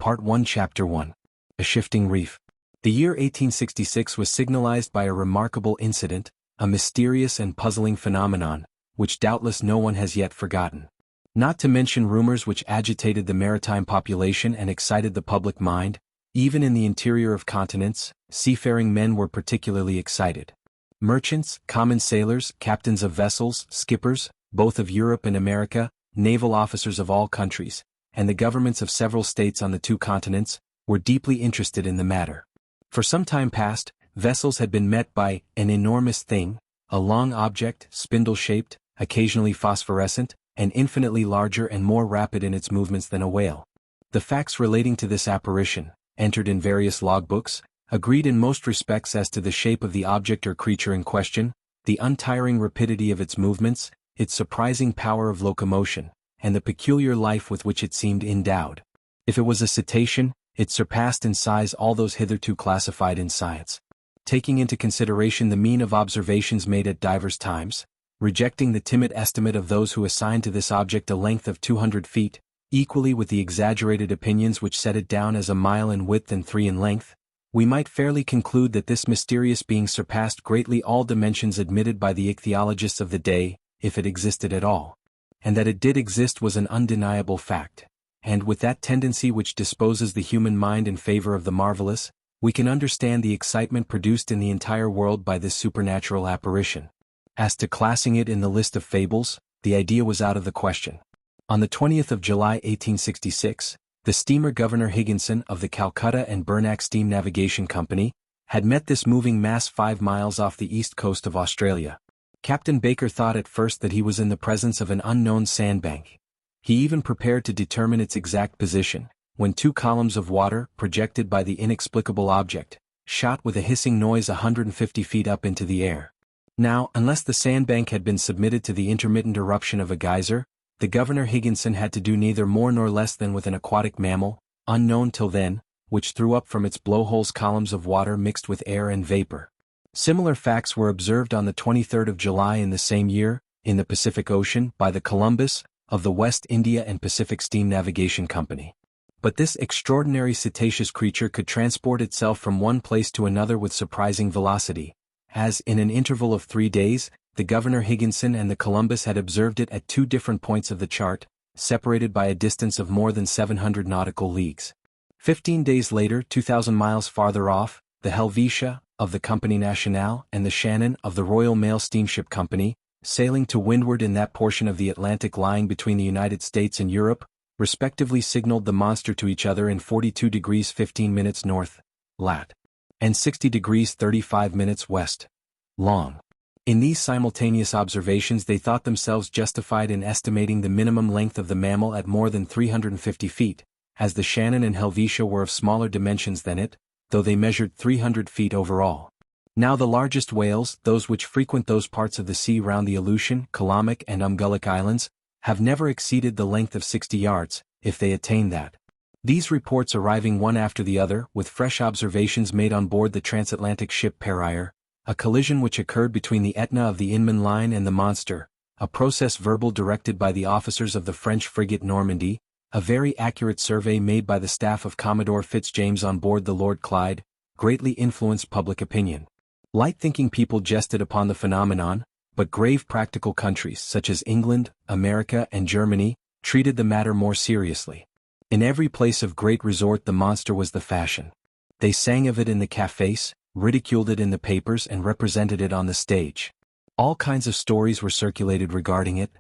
Part 1 Chapter 1. A Shifting Reef. The year 1866 was signalized by a remarkable incident, a mysterious and puzzling phenomenon, which doubtless no one has yet forgotten. Not to mention rumors which agitated the maritime population and excited the public mind, even in the interior of continents, seafaring men were particularly excited. Merchants, common sailors, captains of vessels, skippers, both of Europe and America, naval officers of all countries, and the governments of several states on the two continents, were deeply interested in the matter. For some time past, vessels had been met by an enormous thing, a long object, spindle-shaped, occasionally phosphorescent, and infinitely larger and more rapid in its movements than a whale. The facts relating to this apparition, entered in various logbooks, agreed in most respects as to the shape of the object or creature in question, the untiring rapidity of its movements, its surprising power of locomotion, and the peculiar life with which it seemed endowed. If it was a cetacean, it surpassed in size all those hitherto classified in science. Taking into consideration the mean of observations made at divers times, rejecting the timid estimate of those who assigned to this object a length of 200 feet, equally with the exaggerated opinions which set it down as a mile in width and 3 in length, we might fairly conclude that this mysterious being surpassed greatly all dimensions admitted by the ichthyologists of the day, if it existed at all. And that it did exist was an undeniable fact. And with that tendency which disposes the human mind in favor of the marvelous, we can understand the excitement produced in the entire world by this supernatural apparition. As to classing it in the list of fables, the idea was out of the question. On the 20th of July 1866, the steamer Governor Higginson of the Calcutta and Bernack Steam Navigation Company had met this moving mass 5 miles off the east coast of Australia. Captain Baker thought at first that he was in the presence of an unknown sandbank. He even prepared to determine its exact position, when 2 columns of water, projected by the inexplicable object, shot with a hissing noise 150 feet up into the air. Now, unless the sandbank had been submitted to the intermittent eruption of a geyser, the Governor Higginson had to do neither more nor less than with an aquatic mammal, unknown till then, which threw up from its blowholes columns of water mixed with air and vapor. Similar facts were observed on the 23rd of July in the same year, in the Pacific Ocean, by the Columbus, of the West India and Pacific Steam Navigation Company. But this extraordinary cetaceous creature could transport itself from one place to another with surprising velocity, as, in an interval of 3 days, the Governor Higginson and the Columbus had observed it at 2 different points of the chart, separated by a distance of more than 700 nautical leagues. 15 days later, 2,000 miles farther off, the Helvetia, of the Compagnie Nationale, and the Shannon, of the Royal Mail Steamship Company, sailing to windward in that portion of the Atlantic lying between the United States and Europe, respectively signaled the monster to each other in 42 degrees 15 minutes north, lat. And 60 degrees 35 minutes west, long. In these simultaneous observations they thought themselves justified in estimating the minimum length of the mammal at more than 350 feet, as the Shannon and Helvetia were of smaller dimensions than it, though they measured 300 feet overall. Now the largest whales, those which frequent those parts of the sea round the Aleutian, Calamic and Umgullic Islands, have never exceeded the length of 60 yards, if they attain that. These reports arriving one after the other, with fresh observations made on board the transatlantic ship Pereire, a collision which occurred between the Etna of the Inman line and the monster, a process verbal directed by the officers of the French frigate Normandy, a very accurate survey made by the staff of Commodore Fitzjames on board the Lord Clyde, greatly influenced public opinion. Light-thinking people jested upon the phenomenon, but grave practical countries such as England, America and Germany treated the matter more seriously. In every place of great resort the monster was the fashion. They sang of it in the cafés, ridiculed it in the papers and represented it on the stage. All kinds of stories were circulated regarding it.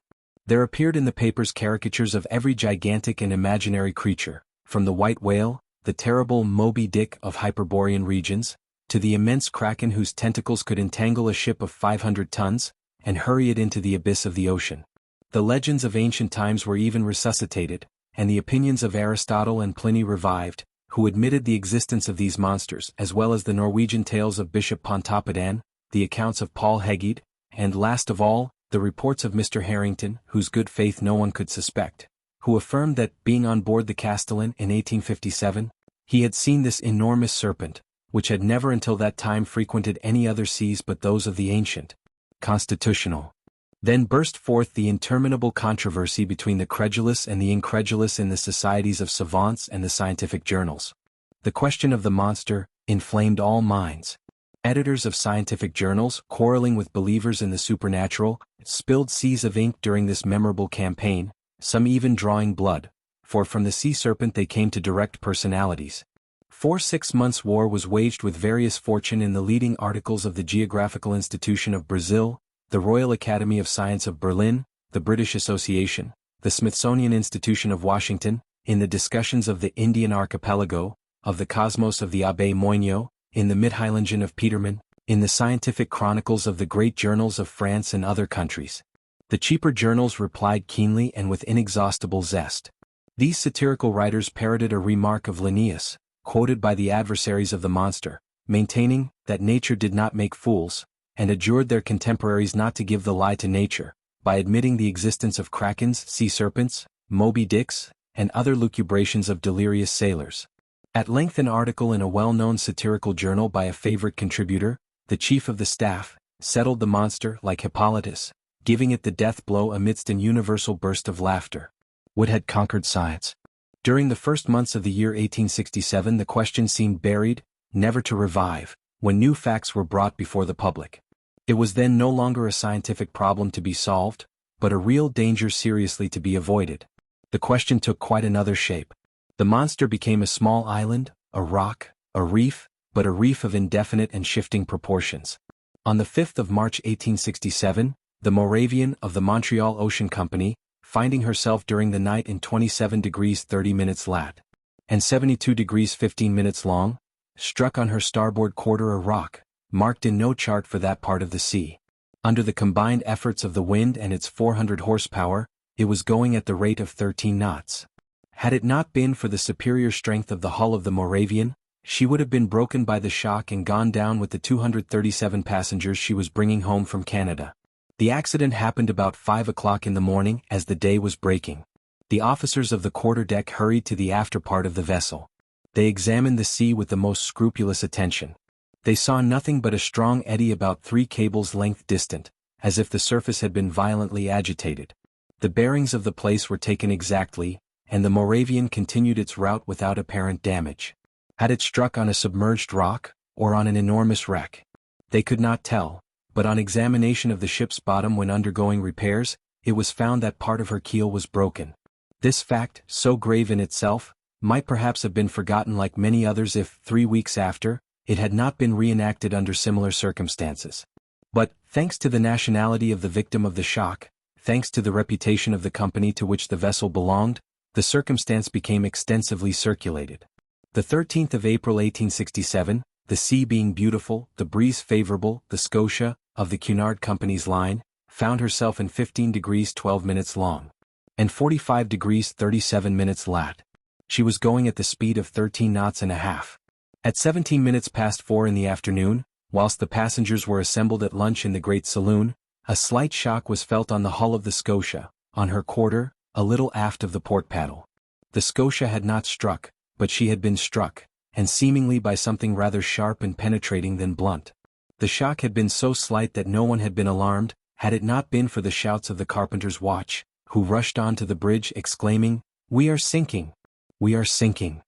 There appeared in the papers caricatures of every gigantic and imaginary creature, from the white whale, the terrible Moby Dick of Hyperborean regions, to the immense kraken whose tentacles could entangle a ship of 500 tons, and hurry it into the abyss of the ocean. The legends of ancient times were even resuscitated, and the opinions of Aristotle and Pliny revived, who admitted the existence of these monsters, as well as the Norwegian tales of Bishop Pontoppidan, the accounts of Paul Hegede, and last of all, the reports of Mr. Harrington, whose good faith no one could suspect, who affirmed that, being on board the Castellan in 1857, he had seen this enormous serpent, which had never until that time frequented any other seas but those of the ancient, constitutional Then burst forth the interminable controversy between the credulous and the incredulous in the societies of savants and the scientific journals. The question of the monster inflamed all minds. Editors of scientific journals, quarreling with believers in the supernatural, spilled seas of ink during this memorable campaign, some even drawing blood, for from the sea serpent they came to direct personalities. 6 months' war was waged with various fortune in the leading articles of the Geographical Institution of Brazil, the Royal Academy of Science of Berlin, the British Association, the Smithsonian Institution of Washington, in the discussions of the Indian Archipelago, of the Cosmos of the Abbé Moigno, in the Mittheilungen of Petermann, in the scientific chronicles of the great journals of France and other countries. The cheaper journals replied keenly and with inexhaustible zest. These satirical writers parroted a remark of Linnaeus, quoted by the adversaries of the monster, maintaining that nature did not make fools, and adjured their contemporaries not to give the lie to nature, by admitting the existence of krakens, sea serpents, Moby Dicks, and other lucubrations of delirious sailors. At length an article in a well-known satirical journal by a favorite contributor, the chief of the staff, settled the monster like Hippolytus, giving it the death blow amidst an universal burst of laughter. What had conquered science? During the first months of the year 1867 the question seemed buried, never to revive, when new facts were brought before the public. It was then no longer a scientific problem to be solved, but a real danger seriously to be avoided. The question took quite another shape. The monster became a small island, a rock, a reef, but a reef of indefinite and shifting proportions. On the 5th of March 1867, the Moravian of the Montreal Ocean Company, finding herself during the night in 27 degrees 30 minutes lat. and 72 degrees 15 minutes long, struck on her starboard quarter a rock, marked in no chart for that part of the sea. Under the combined efforts of the wind and its 400 horsepower, it was going at the rate of 13 knots. Had it not been for the superior strength of the hull of the Moravian, she would have been broken by the shock and gone down with the 237 passengers she was bringing home from Canada. The accident happened about 5 o'clock in the morning as the day was breaking. The officers of the quarter-deck hurried to the after part of the vessel. They examined the sea with the most scrupulous attention. They saw nothing but a strong eddy about 3 cables' length distant, as if the surface had been violently agitated. The bearings of the place were taken exactly, and the Moravian continued its route without apparent damage. Had it struck on a submerged rock, or on an enormous wreck? They could not tell, but on examination of the ship's bottom when undergoing repairs, it was found that part of her keel was broken. This fact, so grave in itself, might perhaps have been forgotten like many others if, 3 weeks after, it had not been reenacted under similar circumstances. But, thanks to the nationality of the victim of the shock, thanks to the reputation of the company to which the vessel belonged, the circumstance became extensively circulated. The 13th of April 1867, the sea being beautiful, the breeze favorable, the Scotia, of the Cunard Company's line, found herself in 15 degrees 12 minutes long, and 45 degrees 37 minutes lat. She was going at the speed of 13 knots and a half. At 17 minutes past 4 in the afternoon, whilst the passengers were assembled at lunch in the great saloon, a slight shock was felt on the hull of the Scotia, on her quarter, a little aft of the port paddle. The Scotia had not struck, but she had been struck, and seemingly by something rather sharp and penetrating than blunt. The shock had been so slight that no one had been alarmed, had it not been for the shouts of the carpenter's watch, who rushed on to the bridge exclaiming, "We are sinking! We are sinking!"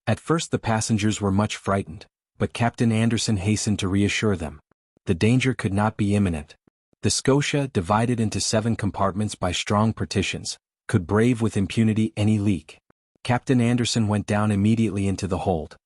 At first the passengers were much frightened, but Captain Anderson hastened to reassure them. The danger could not be imminent. The Scotia, divided into 7 compartments by strong partitions, could brave with impunity any leak. Captain Anderson went down immediately into the hold.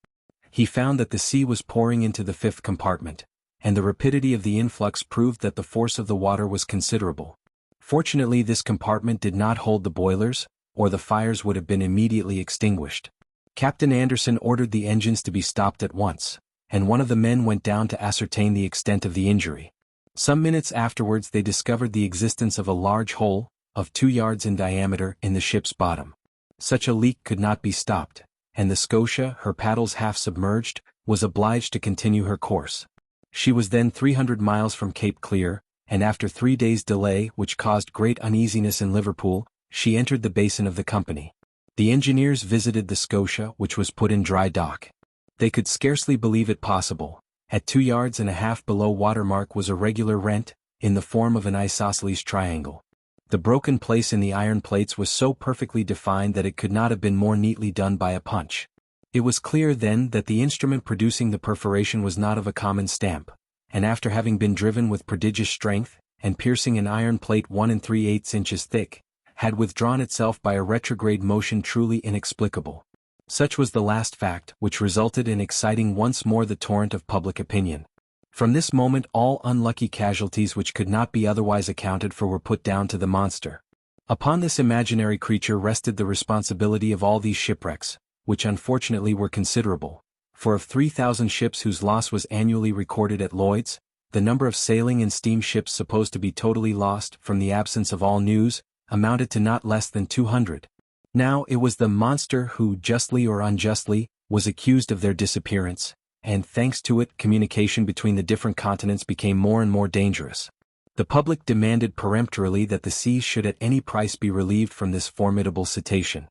He found that the sea was pouring into the 5th compartment, and the rapidity of the influx proved that the force of the water was considerable. Fortunately this compartment did not hold the boilers, or the fires would have been immediately extinguished. Captain Anderson ordered the engines to be stopped at once, and one of the men went down to ascertain the extent of the injury. Some minutes afterwards they discovered the existence of a large hole, of 2 yards in diameter, in the ship's bottom. Such a leak could not be stopped, and the Scotia, her paddles half submerged, was obliged to continue her course. She was then 300 miles from Cape Clear, and after 3 days' delay which caused great uneasiness in Liverpool, she entered the basin of the company. The engineers visited the Scotia, which was put in dry dock. They could scarcely believe it possible. At 2 yards and a half below water mark was a regular rent, in the form of an isosceles triangle. The broken place in the iron plates was so perfectly defined that it could not have been more neatly done by a punch. It was clear then that the instrument producing the perforation was not of a common stamp, and after having been driven with prodigious strength, and piercing an iron plate 1 3/8 inches thick, had withdrawn itself by a retrograde motion truly inexplicable. Such was the last fact, which resulted in exciting once more the torrent of public opinion. From this moment all unlucky casualties which could not be otherwise accounted for were put down to the monster. Upon this imaginary creature rested the responsibility of all these shipwrecks, which unfortunately were considerable, for of 3,000 ships whose loss was annually recorded at Lloyd's, the number of sailing and steamships supposed to be totally lost from the absence of all news, amounted to not less than 200. Now it was the monster who, justly or unjustly, was accused of their disappearance, and thanks to it communication between the different continents became more and more dangerous. The public demanded peremptorily that the seas should at any price be relieved from this formidable cetacean.